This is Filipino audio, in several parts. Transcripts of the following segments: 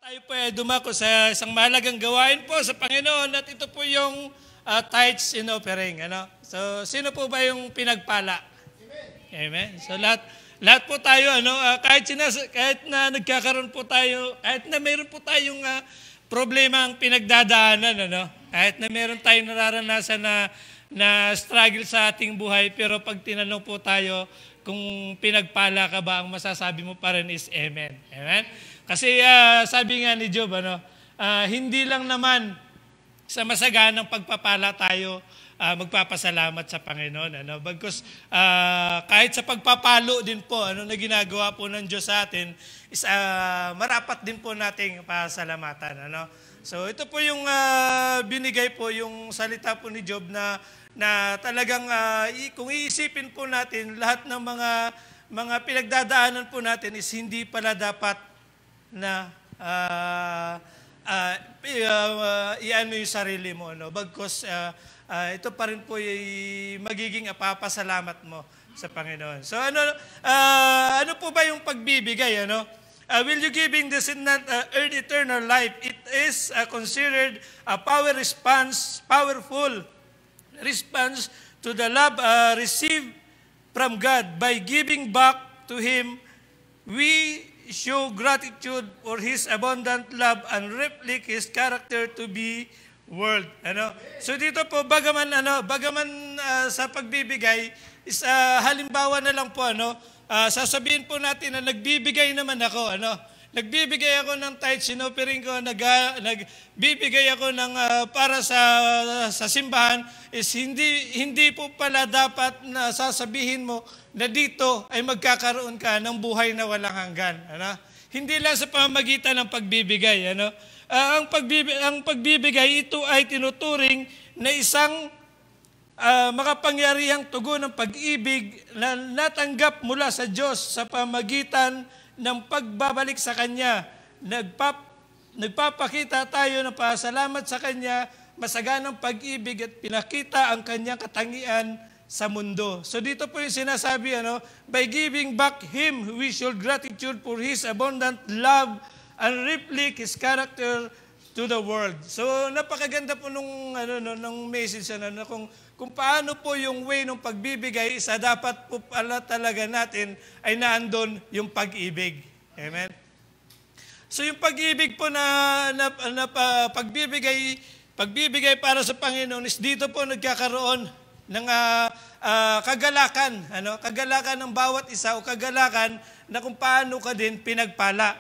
Tayo po ay dumako sa isang mahalagang gawain po sa Panginoon at ito po yung tithes in offering. Ano? So, sino po ba yung pinagpala? Amen. So, lahat po tayo, kahit na nagkakaroon po tayo, kahit na mayroon po tayong problema ang pinagdadaanan, kahit na mayroon tayong nararanasan na struggle sa ating buhay, pero pag tinanong po tayo kung pinagpala ka ba, ang masasabi mo pa rin is Amen. Amen? Kasi sabi nga ni Job, hindi lang naman sa masaganang pagpapala tayo magpapasalamat sa Panginoon. Bagkus kahit sa pagpapalo din po na ginagawa po ng Diyos sa atin, is marapat din po nating pasalamatan. So ito po yung binigay po yung salita po ni Job na talagang kung iisipin po natin lahat ng mga pinagdadaanan po natin is hindi pala dapat na iano yung sarili mo. Bagkus ito pa rin po yung magiging papasalamat mo sa Panginoon. So ano po ba yung pagbibigay? Will you giving this earn eternal life? It is considered a powerful response to the love received from God. By giving back to Him, we show gratitude for His abundant love and reflect His character to be world. So dito po, bagaman sa pagbibigay, is halimbawa na lang po, sasabihin po natin na nagbibigay naman ako, nagbibigay ako ng tithes, offering ko, nagbibigay ako ng para sa simbahan, is hindi po pala dapat na sasabihin mo na dito ay magkakaroon ka ng buhay na walang hanggan. Hindi lang sa pamamagitan ng pagbibigay. Ang pagbibigay, ito ay tinuturing na isang makapangyarihang tugon ng pag-ibig na natanggap mula sa Diyos sa pamamagitan ng pagbabalik sa Kanya. Nagpapakita tayo ng pasalamat sa Kanya, masaganang pag-ibig at pinakita ang Kanyang katangian sa mundo. So dito po yung sinasabi, by giving back Him, we show gratitude for His abundant love and reflect His character to the world. So napakaganda po nung message kung paano po yung way ng pagbibigay, dapat po pala talaga natin ay naandun yung pag-ibig. Amen? So yung pag-ibig po na pagbibigay para sa Panginoon is dito po nagkakaroon ng kagalakan, kagalakan ng bawat isa o kagalakan na kung paano ka din pinagpala.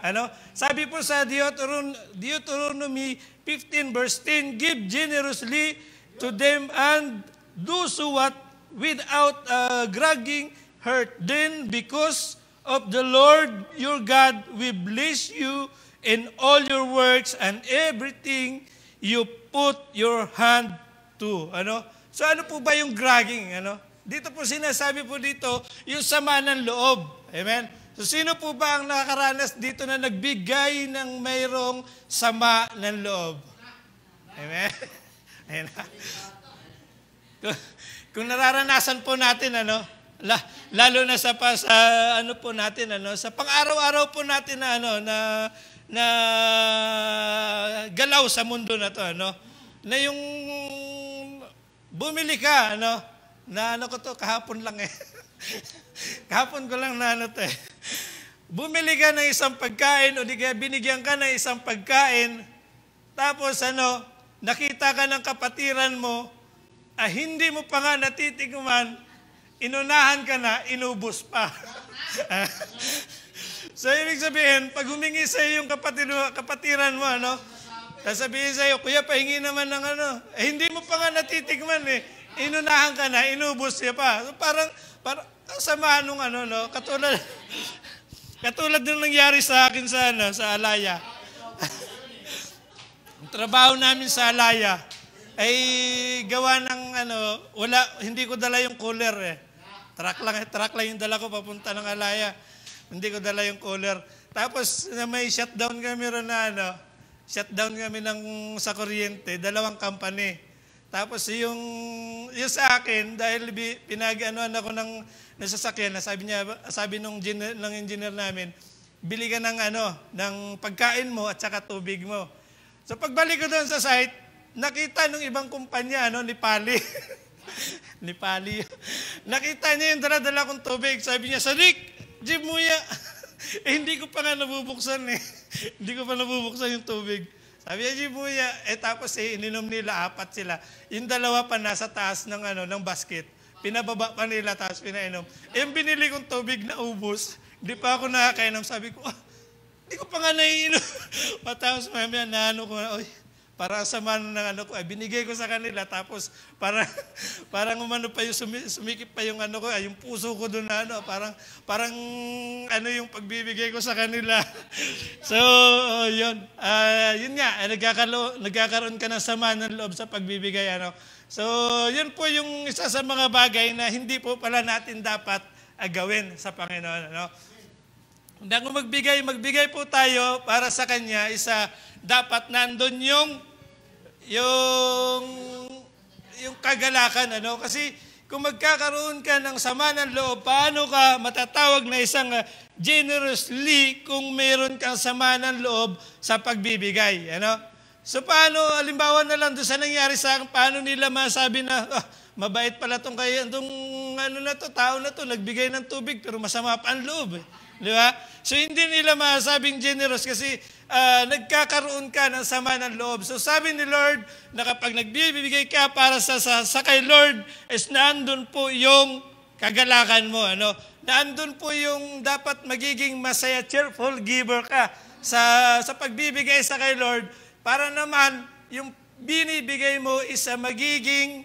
Sabi po sa Deuteronomy 15 verse 10, give generously to them and do so what without grudging hurt. Then because of the Lord your God will bless you in all your works and everything you put your hand to. So ano po ba yung bragging? Dito po sinasabi po dito, yung sama ng loob. Amen? So sino po ba ang nakakaranas dito na nagbigay ng mayroong sama ng loob? Amen? Amen. Kung nararanasan po natin, lalo na sa po natin, sa pang-araw-araw po natin na galaw sa mundo na to, na yung bumili ka, kahapon lang kahapon ko lang bumili ka ng isang pagkain o di kaya binigyan ka ng isang pagkain, tapos nakita ka ng kapatiran mo, hindi mo pa nga natitikman, inunahan ka na, inubos pa. So ibig sabihin, pag humingi sa iyo yung kapatiran mo, sasabihin sa iyo, kuya, pahingi naman ng hindi mo pa nga natitikman inunahan ka na, inubos siya pa. So parang samahan nung katulad nung nangyari sa akin sa Alaya. Ang trabaho namin sa Alaya ay gawa ng hindi ko dala yung cooler Truck lang yung dala ko papunta ng Alaya. Hindi ko dala yung cooler. Tapos may shutdown kami ron shutdown kami sa kuryente, 2 company. Tapos yung sa akin, dahil pinag-anuan ako ng sasakyan, sabi nung engineer namin, bili ka ng ng pagkain mo at saka tubig mo. So pagbalik ko doon sa site, nakita ng ibang kumpanya, ni Pali. Ni Pali. Nakita niya yung dala-dala kong tubig. Sabi niya, Sadiq, Jim Muya. Hindi ko pa nga nabubuksan eh. Hindi ko pa nabubuksan yung tubig. Sabi niya, Jim Muya. Tapos ininom nila, 4 sila. Yung 2 pa nasa taas ng, ng basket. Pinababa pa nila, tapos pinainom. Yung binili kong tubig na ubos, hindi pa ako nakakainom. Sabi ko, hindi ko pa nga naiinom. Matapos mamaya naano ko na, para sa ng ko, binigay ko sa kanila, tapos parang umano pa yung sumikip pa yung ko, yung puso ko doon na parang yung pagbibigay ko sa kanila. So, yun. Yun nga, nagkakaroon ka ng sama ng loob sa pagbibigay, So, yun po yung isa sa mga bagay na hindi po pala natin dapat gawin sa Panginoon, Kung magbigay po tayo para sa Kanya, dapat nandun yung kagalakan, Kasi kung magkakaroon ka ng sama ng loob, paano ka matatawag na isang generously kung meron kang sama ng loob sa pagbibigay, So paano, halimbawa na lang doon sa nangyari sa akin, paano nila masabi na, mabait pala itong tao na to, nagbigay ng tubig, pero masama pa ang loob. Di ba? So hindi nila masabing generous kasi nagkakaroon ka ng sama ng loob. So sabi ni Lord na kapag nagbibigay ka para sa kay Lord, is naandun po yung kagalakan mo. Naandun po yung dapat magiging masaya, cheerful giver ka sa pagbibigay sa kay Lord, para naman yung binibigay mo is magiging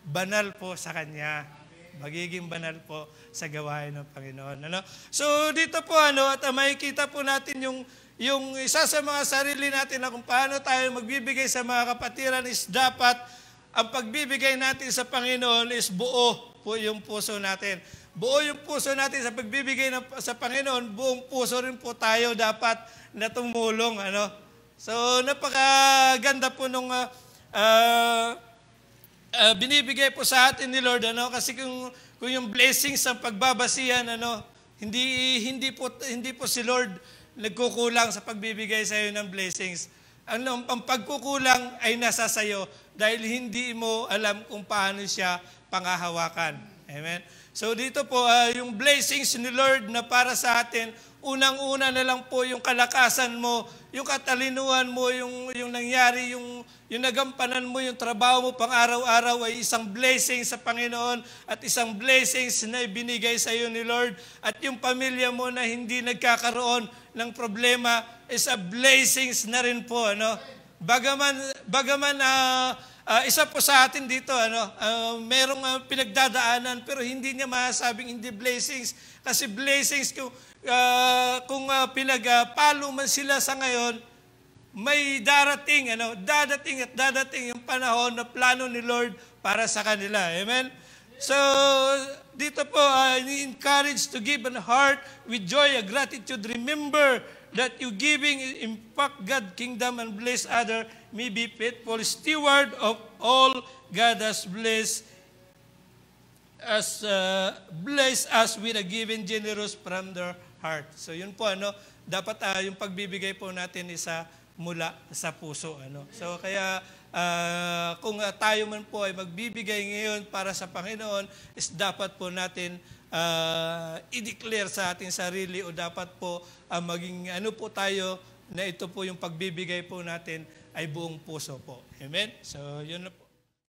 banal po sa Kanya. Magiging banal po sa gawain ng Panginoon. So dito po at makikita po natin yung isa sa mga sarili natin na kung paano tayo magbibigay sa mga kapatiran is dapat ang pagbibigay natin sa Panginoon is buo po yung puso natin. Buo yung puso natin sa pagbibigay sa Panginoon, buong puso rin po tayo dapat na tumulong. So napakaganda po nung binibigay po sa atin ni Lord, kasi kung yung blessings ang pagbabasihan, hindi po si Lord nagkukulang sa pagbibigay sa iyo ng blessings. Ang pagkukulang ay nasa sayo dahil hindi mo alam kung paano siya pangahawakan. Amen. So dito po, yung blessings ni Lord na para sa atin, unang-una na lang po yung kalakasan mo, yung katalinuhan mo, yung nangyari, yung nagampanan mo, yung trabaho mo pang araw-araw ay isang blessing sa Panginoon at isang blessings na ibinigay sa iyo ni Lord. At yung pamilya mo na hindi nagkakaroon ng problema is a blessings na rin po. Bagaman isa po sa atin dito, merong pinagdadaanan pero hindi niya masabing hindi blessings. Kasi blessings kung pinagpalo man sila sa ngayon, may darating yung panahon na plano ni Lord para sa kanila. Amen? So, dito po, encourage to give an heart with joy, a gratitude. Remember that you giving impact God's kingdom and bless other, may be faithful steward of all God has blessed us with a given generous from their heart. So yun po, dapat yung pagbibigay po natin isa mula sa puso. So kaya kung tayo man po ay magbibigay ngayon para sa Panginoon, is dapat po natin i-declare sa ating sarili o dapat po maging po tayo na ito po yung pagbibigay po natin ay buong puso po. Amen? So yun na po.